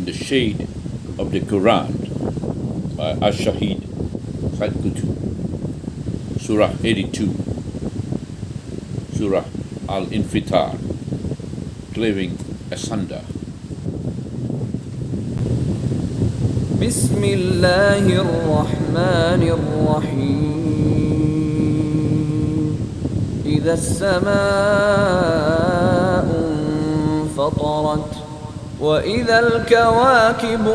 in the Shade of the Qur'an by Sayyid Qutb. Surah 82, Surah Al Infitar, Cleaving Asunder. بسم الله الرحمن الرحيم إذا السماء انفطرت وإذا الكواكب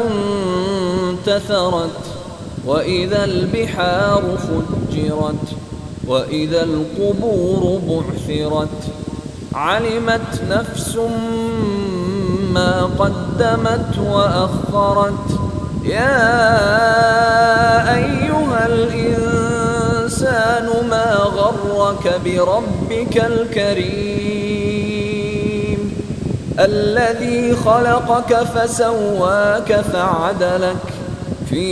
انتثرت وإذا البحار فجرت وإذا القبور بعثرت علمت نفس ما قدمت وأخرت يا أيها الإنسان ما غرك بربك الكريم الذي خلقك فسواك فعدلك في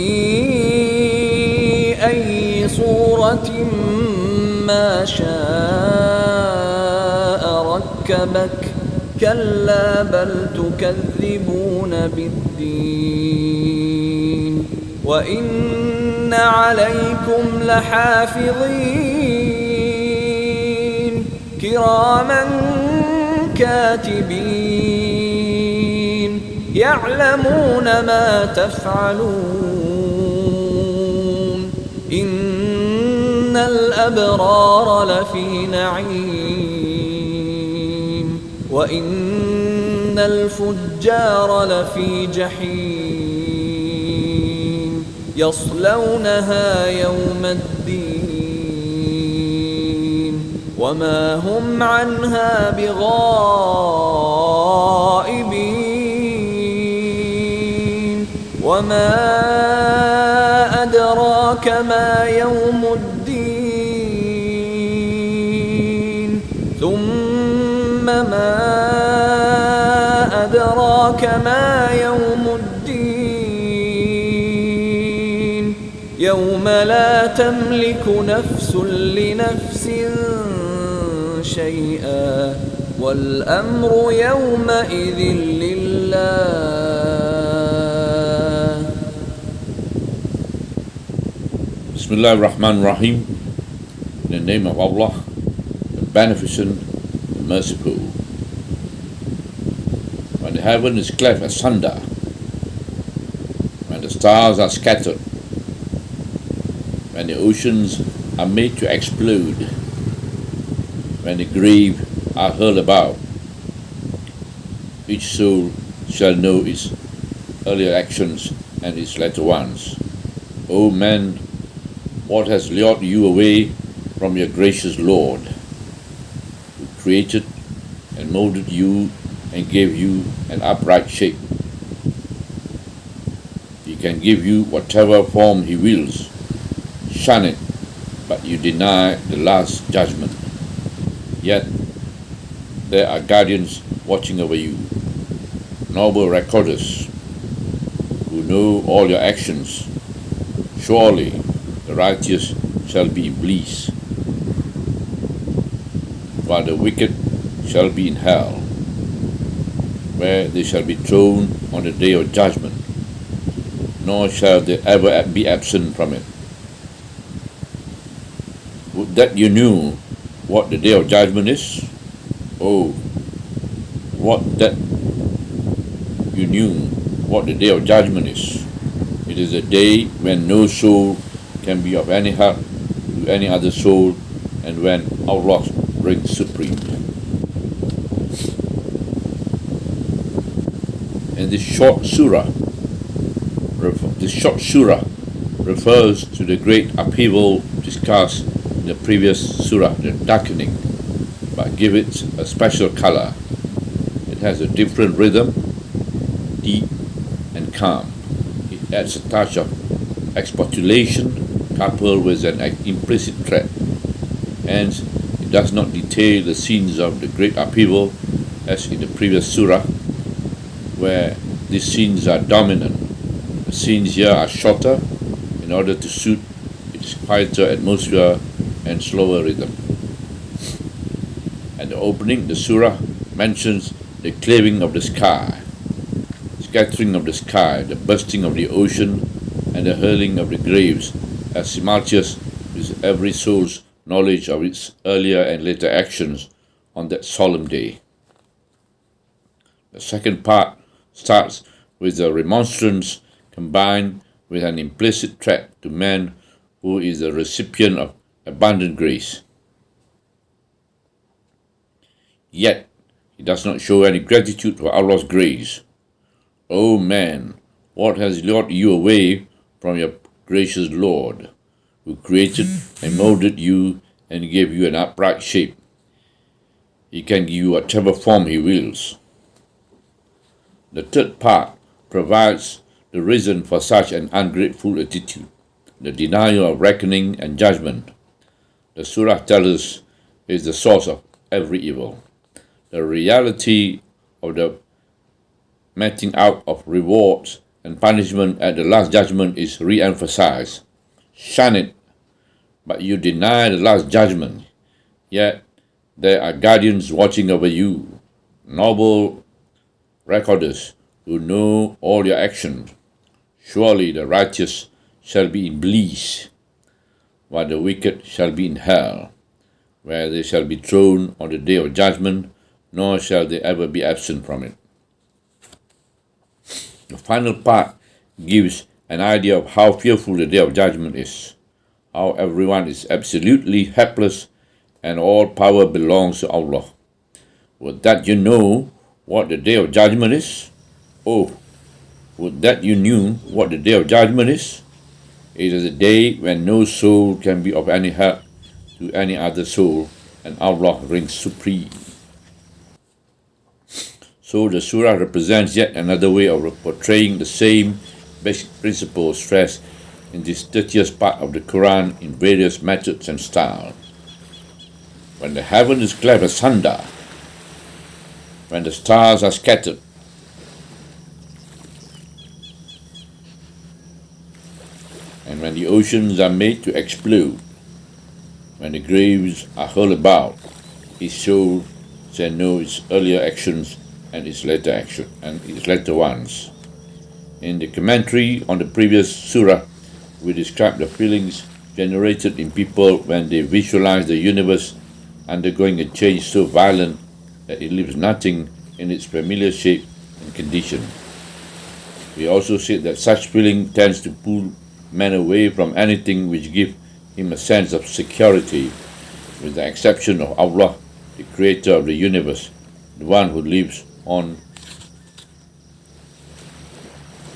أي صورة ما شاء ركبك كلا بل تكذبون بالدين وإن عليكم لحافظين كراما كاتبين يعلمون ما تفعلون إن الأبرار لفي نعيم وإن الفجار لفي جحيم يصلونها يوم الدين وما هم عنها بغائبين وما أدراك ما يوم الدين ثم ما أدراك ما يوم الدين يوم لا تملك نفس لنفس شيئا والأمر يومئذ لله. Bismillah ar-Rahman ar-Rahim. In the name of Allah, the Beneficent, the Merciful. When the heaven is cleft asunder, when the stars are scattered, when the oceans are made to explode, when the grave are hurled about, each soul shall know its earlier actions and its latter ones. O man, what has lured you away from your gracious Lord, who created and molded you and gave you an upright shape? He can give you whatever form he wills. Shun it, but you deny the last judgment. Yet there are guardians watching over you, noble recorders who know all your actions. Surely the righteous shall be in bliss, while the wicked shall be in hell, where they shall be thrown on the day of judgment, nor shall they ever be absent from it. Would that you knew what the day of judgment is? Oh, what that you knew what the day of judgment is. It is a day when no soul can be of any help to any other soul, and when Allah reigns supreme. And this short surah refers to the great upheaval discussed in the previous surah, the darkening, but give it a special color. It has a different rhythm, deep and calm. It adds a touch of expostulation coupled with an implicit threat. Hence, it does not detail the scenes of the great upheaval as in the previous surah, where these scenes are dominant. The scenes here are shorter in order to suit its quieter atmosphere and slower rhythm. At the opening, the surah mentions the cleaving of the sky. scattering of the sky, the bursting of the ocean, and the hurling of the graves, as simultaneous with every soul's knowledge of its earlier and later actions on that solemn day. The second part starts with a remonstrance combined with an implicit threat to man who is the recipient of abundant grace. Yet, he does not show any gratitude for Allah's grace. O man, what has lured you away from your gracious Lord, who created and molded you and gave you an upright shape? He can give you whatever form he wills. The third part provides the reason for such an ungrateful attitude, the denial of reckoning and judgment. The surah tells us is the source of every evil. The reality of the meting out of rewards and punishment at the last judgment is re-emphasized. Shun it, but you deny the last judgment. Yet there are guardians watching over you, noble recorders who know all your actions. Surely the righteous shall be in bliss, while the wicked shall be in hell, where they shall be thrown on the day of judgment, nor shall they ever be absent from it. The final part gives an idea of how fearful the day of judgment is, how everyone is absolutely helpless and all power belongs to Allah. Would that you know what the day of judgment is? Oh, would that you knew what the day of judgment is? It is a day when no soul can be of any help to any other soul, and Allah reigns supreme. So the surah represents yet another way of portraying the same basic principles stressed in this 30th part of the Qur'an in various methods and styles. When the heaven is cleft asunder, when the stars are scattered, and when the oceans are made to explode, when the graves are hurled about, his soul shall know its earlier actions and its later ones. In the commentary on the previous surah, we describe the feelings generated in people when they visualize the universe undergoing a change so violent that it leaves nothing in its familiar shape and condition. We also said that such feeling tends to pull man away from anything which gives him a sense of security, with the exception of Allah, the creator of the universe, the one who lives on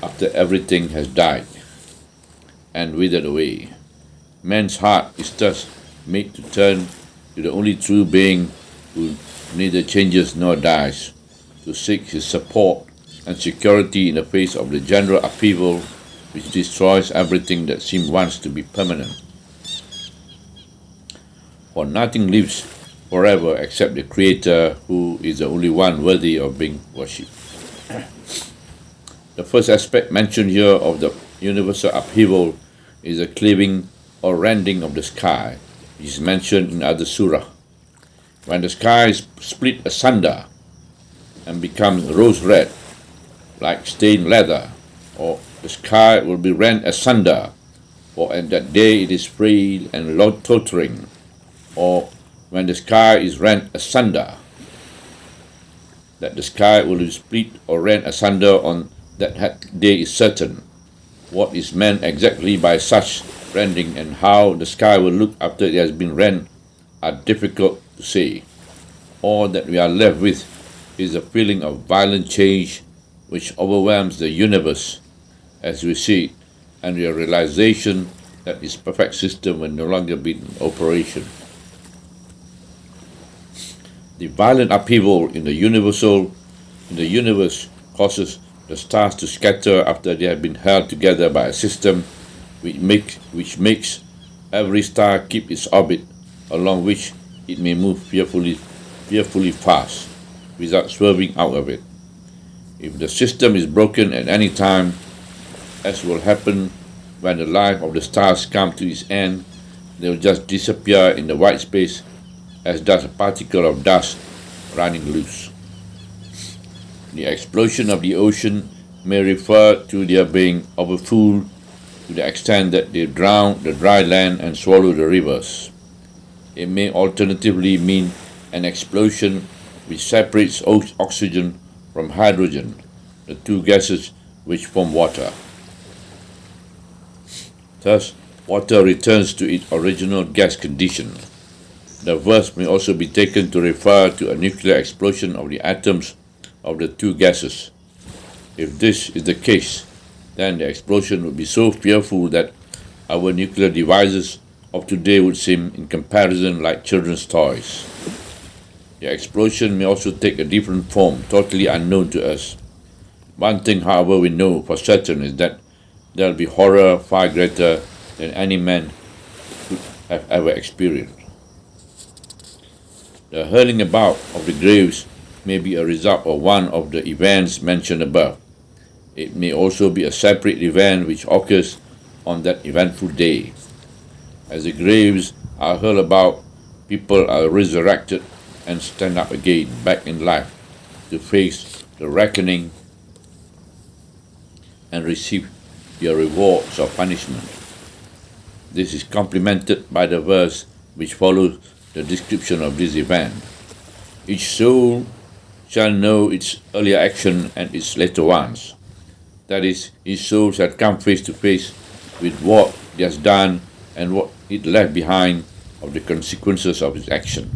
after everything has died and withered away. Man's heart is thus made to turn to the only true being who neither changes nor dies, to seek his support and security in the face of the general upheaval which destroys everything that seemed once to be permanent. For nothing lives forever except the Creator, who is the only one worthy of being worshipped. The first aspect mentioned here of the universal upheaval is the cleaving or rending of the sky, which is mentioned in other surah. When the sky is split asunder and becomes rose red, like stained leather, or the sky will be rent asunder, for at that day it is frail and tottering, or when the sky is rent asunder, that the sky will be split or rent asunder on that day is certain. What is meant exactly by such rending and how the sky will look after it has been rent are difficult to say. All that we are left with is a feeling of violent change which overwhelms the universe as we see it, and the realization that its perfect system will no longer be in operation. The violent upheaval in the universe causes the stars to scatter after they have been held together by a system which makes every star keep its orbit, along which it may move fearfully fast without swerving out of it. If the system is broken at any time, as will happen when the life of the stars comes to its end, they will just disappear in the white space as does a particle of dust running loose. The explosion of the ocean may refer to their being overfull to the extent that they drown the dry land and swallow the rivers. It may alternatively mean an explosion which separates oxygen from hydrogen, the two gases which form water. Thus, water returns to its original gas condition. The verse may also be taken to refer to a nuclear explosion of the atoms of the two gases. If this is the case, then the explosion would be so fearful that our nuclear devices of today would seem in comparison like children's toys. The explosion may also take a different form, totally unknown to us. One thing, however, we know for certain is that there will be horror far greater than any man could have ever experienced. The hurling about of the graves may be a result of one of the events mentioned above. It may also be a separate event which occurs on that eventful day. As the graves are hurled about, people are resurrected and stand up again, back in life, to face the reckoning and receive their rewards or punishment. This is complemented by the verse which follows the description of this event. Each soul shall know its earlier action and its later ones. That is, each soul shall come face to face with what it has done and what it left behind of the consequences of its action,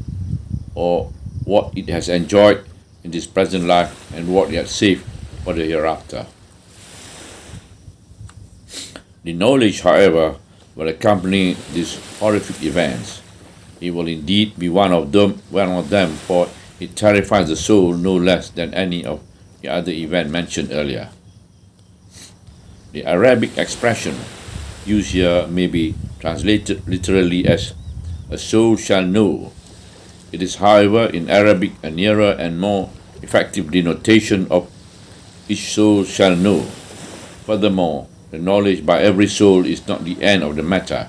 or what it has enjoyed in this present life and what it has saved for the hereafter. The knowledge, however, will accompany these horrific events. It will indeed be one of them, for it terrifies the soul no less than any of the other events mentioned earlier. The Arabic expression used here may be translated literally as "a soul shall know." It is, however, in Arabic a nearer and more effective denotation of "each soul shall know." Furthermore, the knowledge by every soul is not the end of the matter.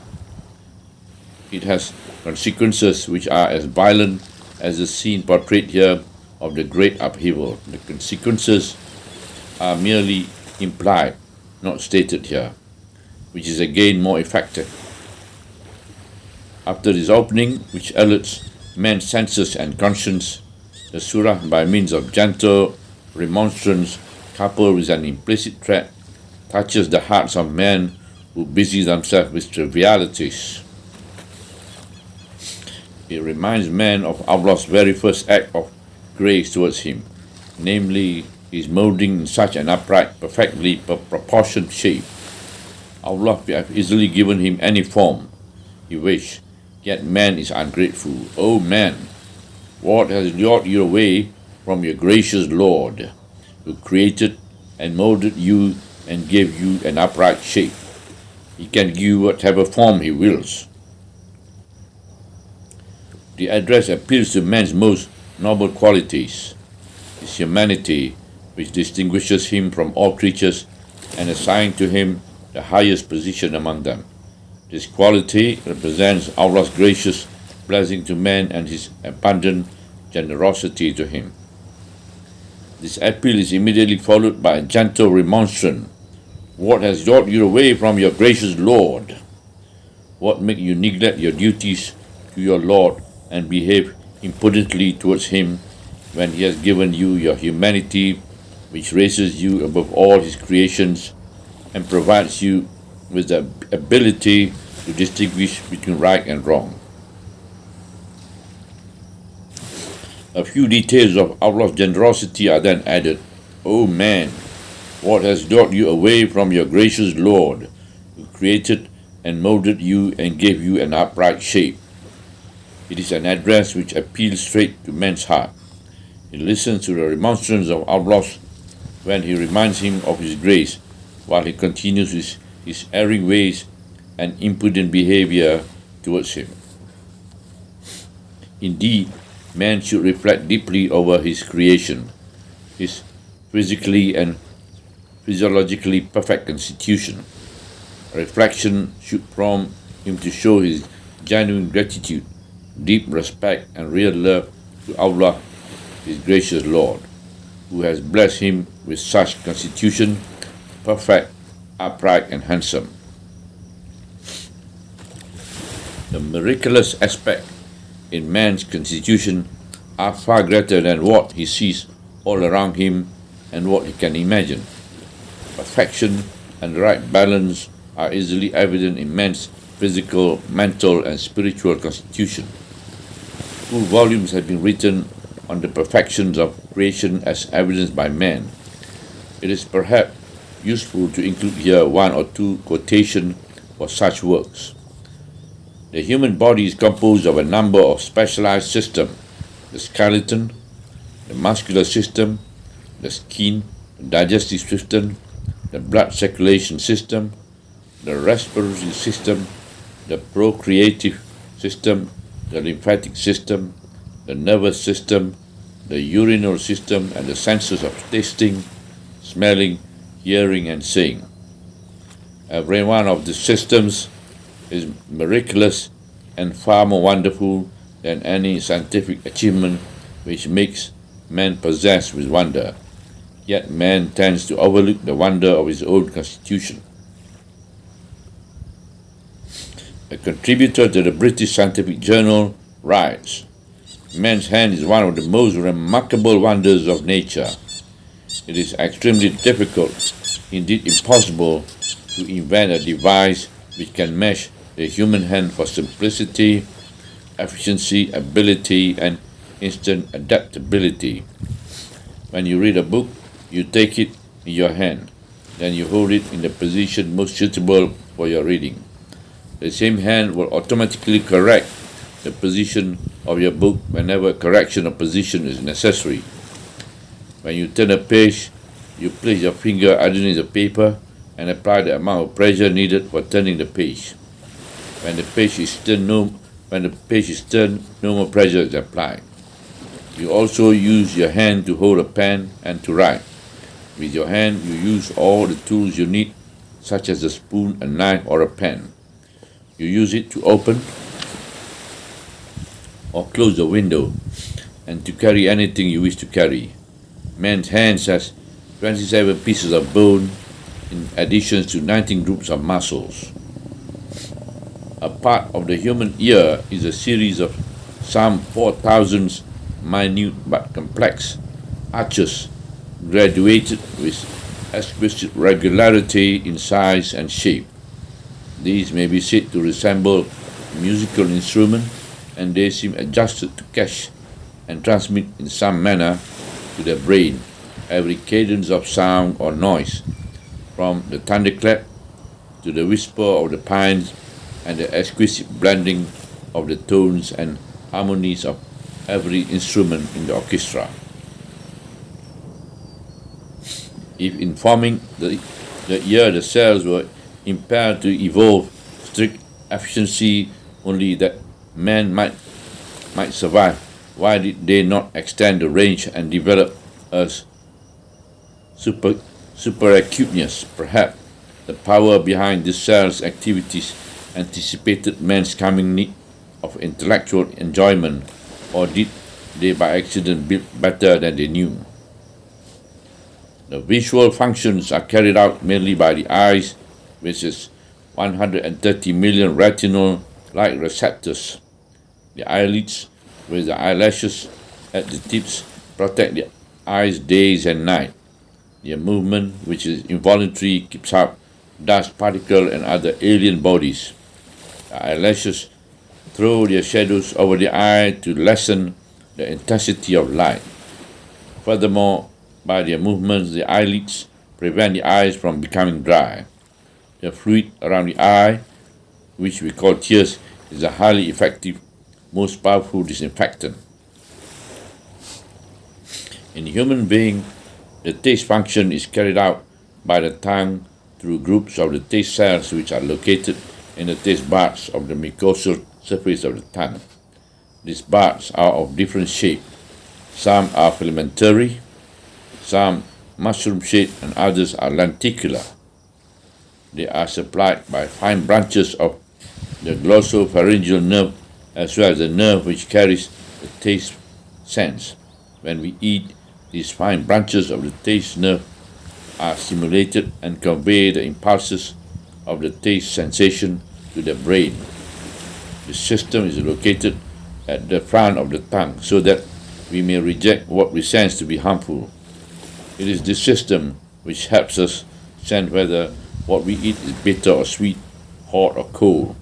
It has consequences which are as violent as the scene portrayed here of the great upheaval. The consequences are merely implied, not stated here, which is again more effective. After this opening, which alerts man's senses and conscience, the surah, by means of gentle remonstrance coupled with an implicit threat, touches the hearts of men who busy themselves with trivialities. It reminds man of Allah's very first act of grace towards him, namely his molding in such an upright, perfectly proportioned shape. Allah would have easily given him any form he wished, yet man is ungrateful. O man, what has lured you away from your gracious Lord, who created and molded you and gave you an upright shape? He can give you whatever form he wills. The address appeals to man's most noble qualities, his humanity, which distinguishes him from all creatures and assigns to him the highest position among them. This quality represents Allah's gracious blessing to man and his abundant generosity to him. This appeal is immediately followed by a gentle remonstrance. What has lured you away from your gracious Lord? What make you neglect your duties to your Lord and behave impudently towards him when he has given you your humanity, which raises you above all his creations and provides you with the ability to distinguish between right and wrong? A few details of Allah's generosity are then added. O man, what has lured you away from your gracious Lord, who created and molded you and gave you an upright shape? It is an address which appeals straight to man's heart. He listens to the remonstrance of Allah when he reminds him of his grace, while he continues with his erring ways and impudent behavior towards him. Indeed, man should reflect deeply over his creation, his physically and physiologically perfect constitution. Reflection should prompt him to show his genuine gratitude, deep respect and real love to Allah, his gracious Lord. who has blessed him with such constitution, perfect, upright, and handsome. The miraculous aspect in man's constitution are far greater than what he sees all around him and what he can imagine. Perfection and the right balance are easily evident in man's physical, mental, and spiritual constitution. Full volumes have been written on the perfections of creation as evidenced by man. It is perhaps useful to include here one or two quotations for such works. The human body is composed of a number of specialized systems: the skeleton, the muscular system, the skin, the digestive system, the blood circulation system, the respiratory system, the procreative system, the lymphatic system, the nervous system, the urinary system, and the senses of tasting, smelling, hearing, and seeing. Every one of these systems is miraculous and far more wonderful than any scientific achievement, which makes man possessed with wonder. Yet man tends to overlook the wonder of his own constitution. A contributor to the British Scientific Journal writes, "Man's hand is one of the most remarkable wonders of nature. It is extremely difficult, indeed impossible, to invent a device which can match the human hand for simplicity, efficiency, ability, and instant adaptability. When you read a book, you take it in your hand, then you hold it in the position most suitable for your reading. The same hand will automatically correct the position of your book whenever correction of position is necessary. When you turn a page, you place your finger underneath the paper and apply the amount of pressure needed for turning the page. When the page is turned, no more pressure is applied. You also use your hand to hold a pen and to write. With your hand, you use all the tools you need, such as a spoon, a knife, or a pen. You use it to open or close the window and to carry anything you wish to carry. Man's hands has 27 pieces of bone in addition to 19 groups of muscles. A part of the human ear is a series of some 4,000 minute but complex arches graduated with exquisite regularity in size and shape. These may be said to resemble musical instruments, and they seem adjusted to catch and transmit in some manner to the brain every cadence of sound or noise, from the thunderclap to the whisper of the pines and the exquisite blending of the tones and harmonies of every instrument in the orchestra. If in forming the ear the cells were impaired to evolve strict efficiency, only that man might survive, why did they not extend the range and develop as superacuteness? Perhaps the power behind these cells' activities anticipated man's coming need of intellectual enjoyment, or did they by accident build better than they knew? The visual functions are carried out mainly by the eyes, which is 130 million retinal light receptors. The eyelids, with the eyelashes at the tips, protect the eyes days and night. Their movement, which is involuntary, keeps out dust particles and other alien bodies. The eyelashes throw their shadows over the eye to lessen the intensity of light. Furthermore, by their movements, the eyelids prevent the eyes from becoming dry. The fluid around the eye, which we call tears, is a highly effective, most powerful disinfectant. In human being, the taste function is carried out by the tongue through groups of the taste cells which are located in the taste buds of the mucosal surface of the tongue. These buds are of different shape. Some are filamentary, some mushroom-shaped, and others are lenticular. They are supplied by fine branches of the glossopharyngeal nerve, as well as the nerve which carries the taste sense. When we eat, These fine branches of the taste nerve are stimulated and convey the impulses of the taste sensation to the brain. The system is located at the front of the tongue so that we may reject what we sense to be harmful. It is this system which helps us sense whether what we eat is bitter or sweet, hot or cold,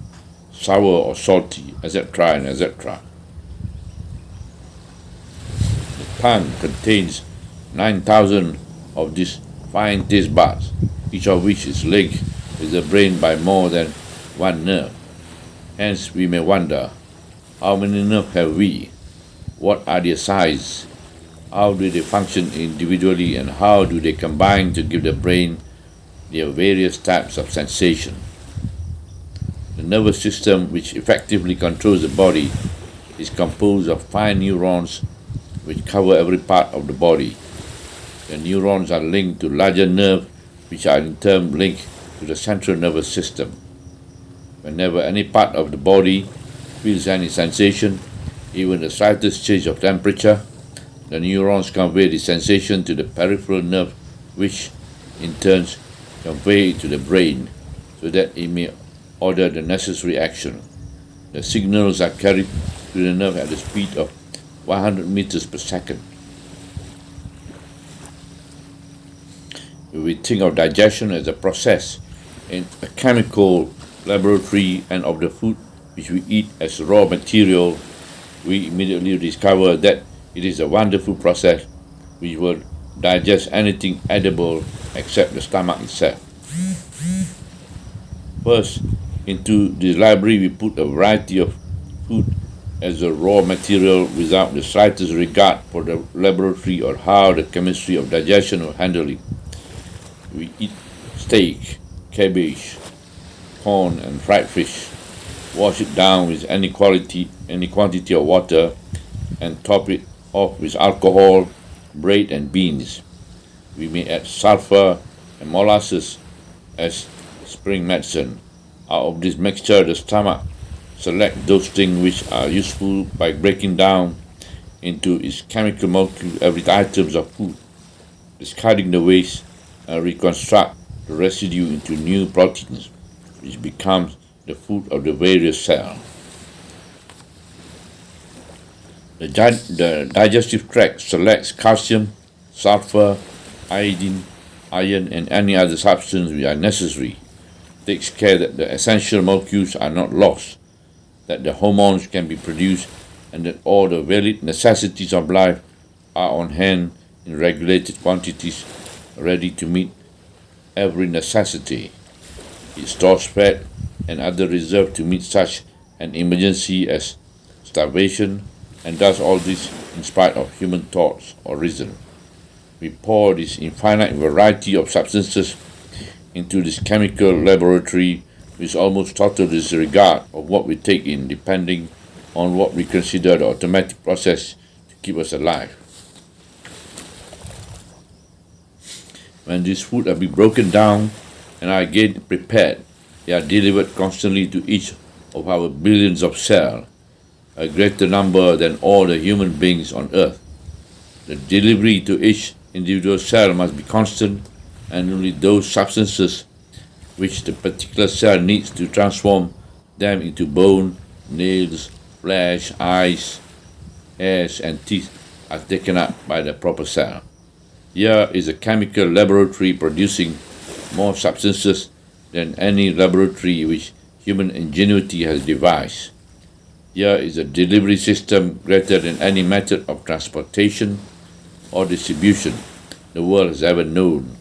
sour or salty, etc. and etc. The tongue contains 9,000 of these fine taste buds, each of which is linked with the brain by more than one nerve. Hence, we may wonder, how many nerves have we? What are their size? How do they function individually, and how do they combine to give the brain their various types of sensation? The nervous system, which effectively controls the body, is composed of fine neurons which cover every part of the body. The neurons are linked to larger nerves, which are in turn linked to the central nervous system. Whenever any part of the body feels any sensation, even the slightest change of temperature, the neurons convey the sensation to the peripheral nerve, which in turn convey it to the brain so that it may order the necessary action. The signals are carried to the nerve at the speed of 100 meters per second. We think of digestion as a process in a chemical laboratory, and of the food which we eat as raw material, we immediately discover that it is a wonderful process which will digest anything edible except the stomach itself. First, into this library we put a variety of food as a raw material without the slightest regard for the laboratory or how the chemistry of digestion will handle it. We eat steak, cabbage, corn and fried fish, wash it down with any quantity of water, and top it off with alcohol, bread and beans. We may add sulfur and molasses as spring medicine. Out of this mixture, the stomach selects those things which are useful by breaking down into its chemical molecule every items of food, discarding the waste, and reconstruct the residue into new proteins, which becomes the food of the various cells. The digestive tract selects calcium, sulfur, iodine, iron, and any other substance which are necessary, takes care that the essential molecules are not lost, that the hormones can be produced, and that all the valid necessities of life are on hand in regulated quantities, ready to meet every necessity. It stores fat and other reserves to meet such an emergency as starvation, and does all this in spite of human thoughts or reason. We pour this infinite variety of substances into this chemical laboratory with almost total disregard of what we take in, depending on what we consider the automatic process to keep us alive. When these food are being broken down and are again prepared, they are delivered constantly to each of our billions of cells, a greater number than all the human beings on earth. The delivery to each individual cell must be constant, and only those substances which the particular cell needs to transform them into bone, nails, flesh, eyes, hairs, and teeth are taken up by the proper cell. Here is a chemical laboratory producing more substances than any laboratory which human ingenuity has devised. Here is a delivery system greater than any method of transportation or distribution the world has ever known,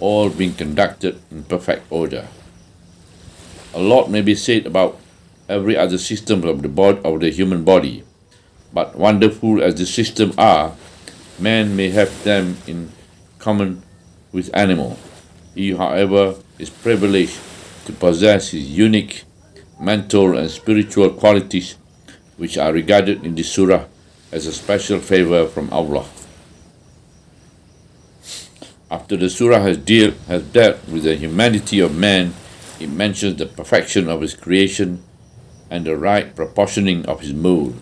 all being conducted in perfect order. A lot may be said about every other system of the human body, but wonderful as the systems are, man may have them in common with animal. He, however, is privileged to possess his unique mental and spiritual qualities, which are regarded in this surah as a special favor from Allah. After the surah has dealt with the humanity of man, it mentions the perfection of his creation and the right proportioning of his mold.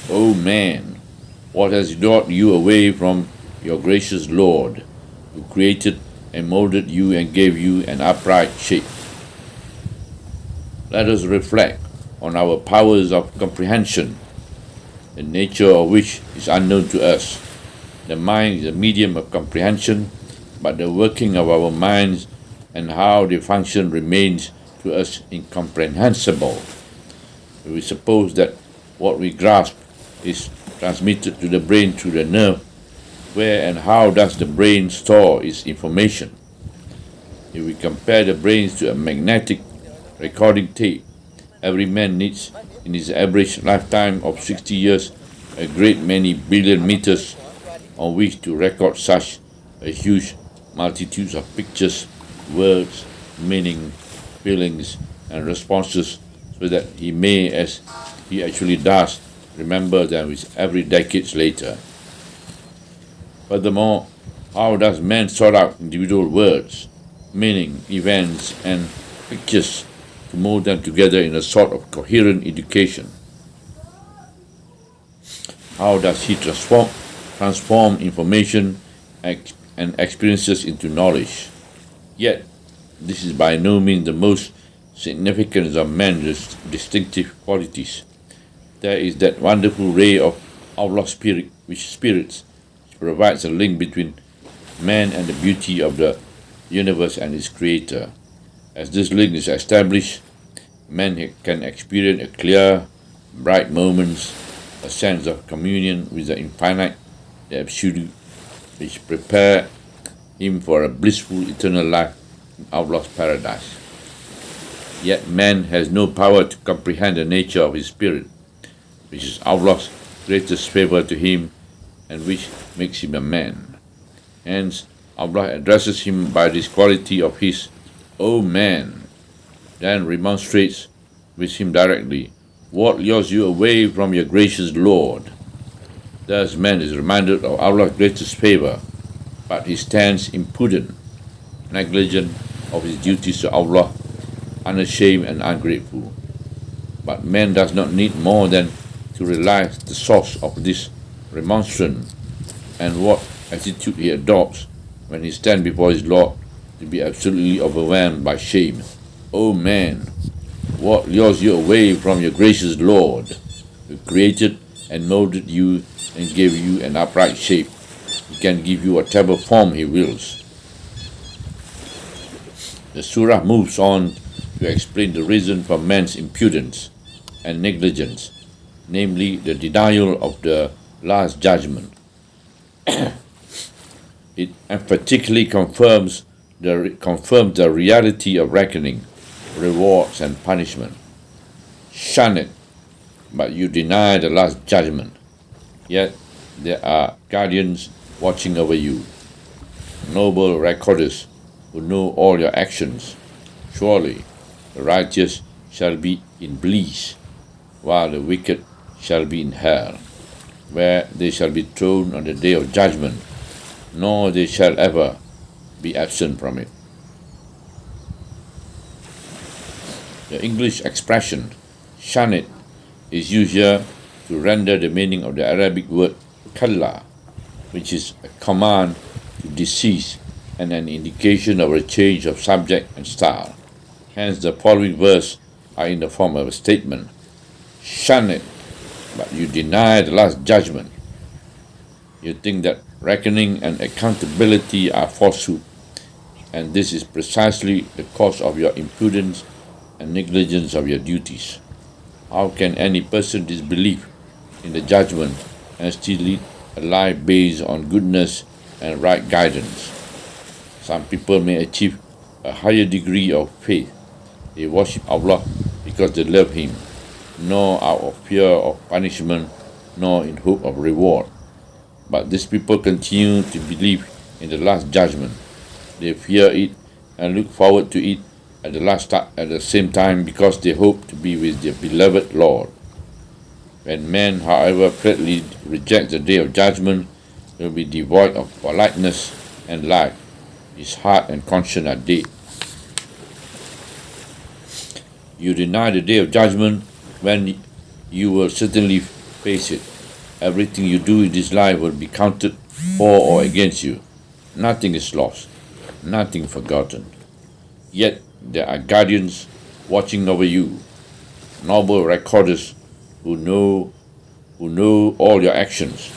O man, what has brought you away from your gracious Lord, who created and molded you and gave you an upright shape. Let us reflect on our powers of comprehension, the nature of which is unknown to us. The mind is a medium of comprehension, but the working of our minds and how they function remains to us incomprehensible. We suppose that what we grasp is transmitted to the brain through the nerve. Where and how does the brain store its information? If we compare the brains to a magnetic recording tape, every man needs, in his average lifetime of 60 years, a great many billion meters on which to record such a huge multitudes of pictures, words, meaning, feelings, and responses, so that he may, as he actually does, remember them with every decade later. Furthermore, how does man sort out individual words, meaning, events, and pictures to mold them together in a sort of coherent education? How does he transform information and experiences into knowledge? Yet, this is by no means the most significant of man's distinctive qualities. There is that wonderful ray of Allah's spirit, which provides a link between man and the beauty of the universe and its creator. As this link is established, man can experience a clear, bright moments, a sense of communion with the infinite, the absolute, which prepare him for a blissful eternal life in Allah's paradise. Yet man has no power to comprehend the nature of his spirit, which is Allah's greatest favor to him and which makes him a man. Hence, Allah addresses him by this quality of his, O man, then remonstrates with him directly, what lures you away from your gracious Lord? Thus man is reminded of Allah's greatest favor, but he stands impudent, negligent of his duties to Allah, unashamed and ungrateful. But man does not need more than to realize the source of this remonstrance and what attitude he adopts when he stands before his Lord, to be absolutely overwhelmed by shame. O man, what lures you away from your gracious Lord, who created and molded you and gave you an upright shape? He can give you whatever form he wills. The surah moves on to explain the reason for man's impudence and negligence, namely the denial of the Last Judgment. It emphatically confirms the reality of reckoning, rewards and punishment. Shun it, but you deny the Last Judgment. Yet there are guardians watching over you, noble recorders who know all your actions. Surely the righteous shall be in bliss, while the wicked shall be in hell, where they shall be thrown on the day of judgment, nor they shall ever be absent from it. The English expression shun it is used here to render the meaning of the Arabic word kalla, which is a command to desist and an indication of a change of subject and style. Hence the following verse are in the form of a statement. Shun it, but you deny the Last Judgment. You think that reckoning and accountability are falsehood, and this is precisely the cause of your impudence and negligence of your duties. How can any person disbelieve in the judgment and still lead a life based on goodness and right guidance? Some people may achieve a higher degree of faith. They worship Allah because they love Him, nor out of fear of punishment, nor in hope of reward. But these people continue to believe in the Last Judgment. They fear it and look forward to it at the same time because they hope to be with their beloved Lord. When man, however, flatly rejects the day of judgment, he will be devoid of politeness and life. His heart and conscience are dead. You deny the day of judgment when you will certainly face it. Everything you do in this life will be counted for or against you. Nothing is lost, nothing forgotten. Yet there are guardians watching over you, noble recorders who know all your actions.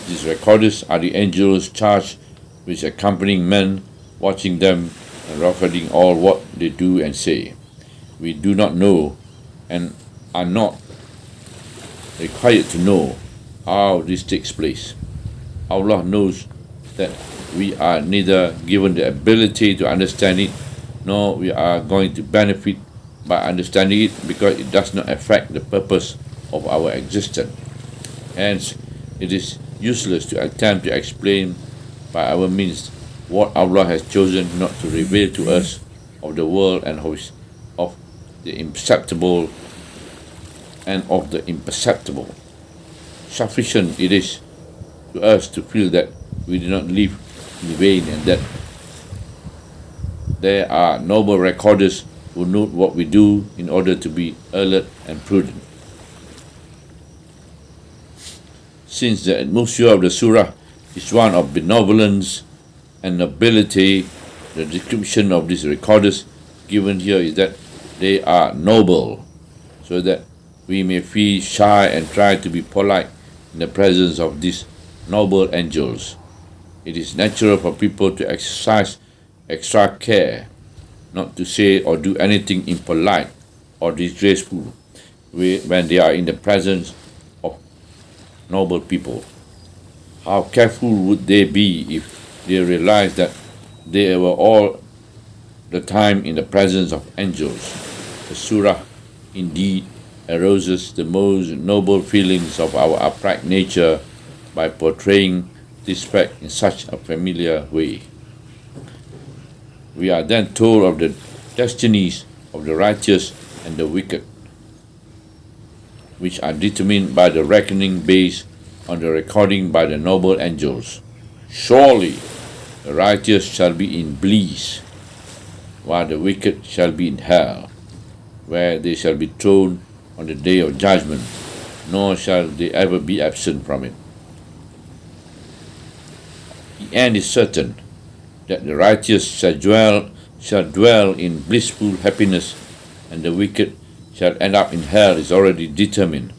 These recorders are the angels charged with accompanying men, watching them and recording all what they do and say. We do not know and are not required to know how this takes place. Allah knows that we are neither given the ability to understand it, nor we are going to benefit by understanding it, because it does not affect the purpose of our existence. Hence, it is useless to attempt to explain by our means what Allah has chosen not to reveal to us of the world and of the imperceptible and of the imperceptible. Sufficient it is to us to feel that we do not live in vain, and that there are noble recorders who note what we do in order to be alert and prudent. Since the atmosphere of the surah is one of benevolence and nobility, the description of these recorders given here is that they are noble, so that we may feel shy and try to be polite in the presence of these noble angels. It is natural for people to exercise extra care, not to say or do anything impolite or disgraceful when they are in the presence of noble people. How careful would they be if they realized that they were all the time in the presence of angels? The surah indeed arouses the most noble feelings of our upright nature by portraying this fact in such a familiar way. We are then told of the destinies of the righteous and the wicked, which are determined by the reckoning based on the recording by the noble angels. Surely the righteous shall be in bliss, while the wicked shall be in hell, where they shall be thrown on the day of judgment, nor shall they ever be absent from it. The end is certain, that the righteous shall dwell in blissful happiness, and the wicked shall end up in hell is already determined.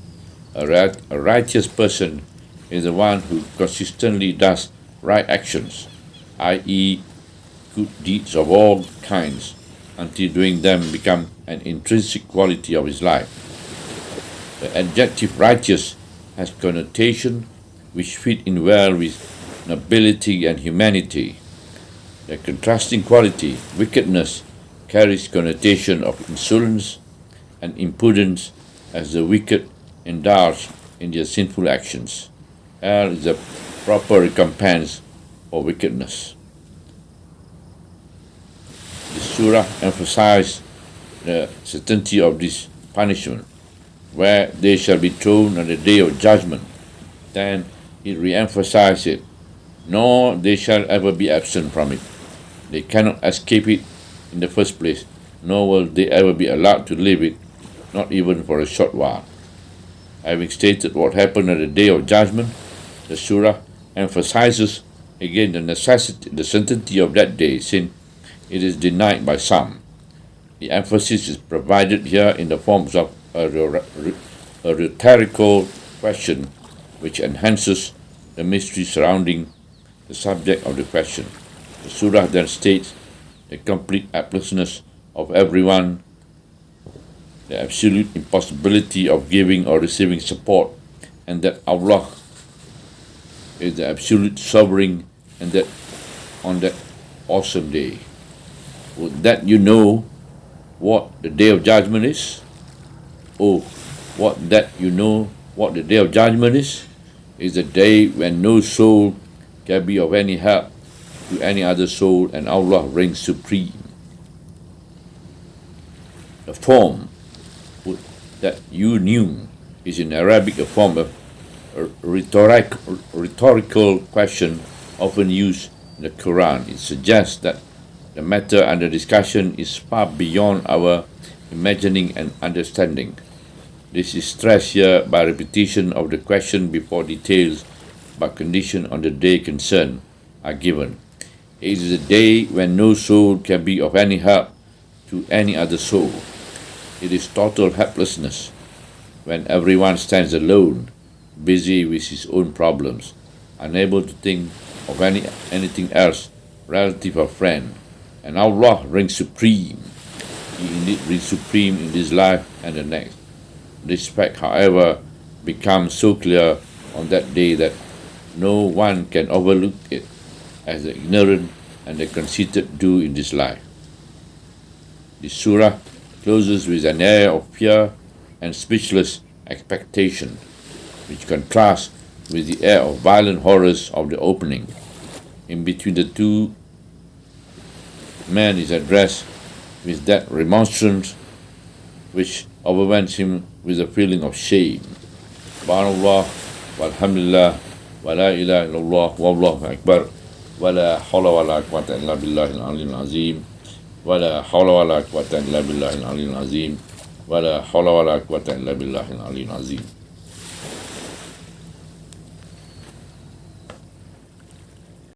A righteous person is the one who consistently does right actions, i.e., good deeds of all kinds, until doing them become an intrinsic quality of his life. The adjective righteous has connotation which fit in well with nobility and humanity. The contrasting quality, wickedness, carries connotation of insolence and impudence, as the wicked indulge in their sinful actions. Hell is a proper recompense for wickedness. The surah emphasizes the certainty of this punishment, where they shall be thrown on the day of judgment. Then it re-emphasizes it, nor they shall ever be absent from it. They cannot escape it in the first place, nor will they ever be allowed to leave it, not even for a short while. Having stated what happened on the day of judgment, the surah emphasizes again the certainty of that day, since it is denied by some. The emphasis is provided here in the forms of a rhetorical question which enhances the mystery surrounding the subject of the question. The surah then states the complete helplessness of everyone, the absolute impossibility of giving or receiving support, and that Allah is the absolute sovereign, and that on that awesome day. Would that you know what the day of judgment is? Oh, that you know what the day of judgment is the day when no soul can be of any help to any other soul, and Allah reigns supreme. The form that you knew is in Arabic a form of a rhetorical question often used in the Qur'an. It suggests that the matter under discussion is far beyond our imagining and understanding. This is stressed here by repetition of the question before details about condition on the day concerned are given. It is a day when no soul can be of any help to any other soul. It is total helplessness, when everyone stands alone, busy with his own problems, unable to think of anything else, relative or friend. And Allah reigns supreme. He indeed reigns supreme in this life and the next. This fact, however, becomes so clear on that day that no one can overlook it, as the ignorant and the conceited do in this life. This surah closes with an air of fear and speechless expectation, which contrasts with the air of violent horrors of the opening. In between the two, man is addressed with that remonstrance which overwhelms him with a feeling of shame. Subhanallah, walhamdulillah, wa la ilaha illallah, wallahu akbar, wa la hawla wa la quwwata illa billahi al-aliyyil azim, wa la hawla wa la quwwata illa billahi al-aliyyil azim, wa la hawla wa la quwwata illa billahi al-aliyyil azim.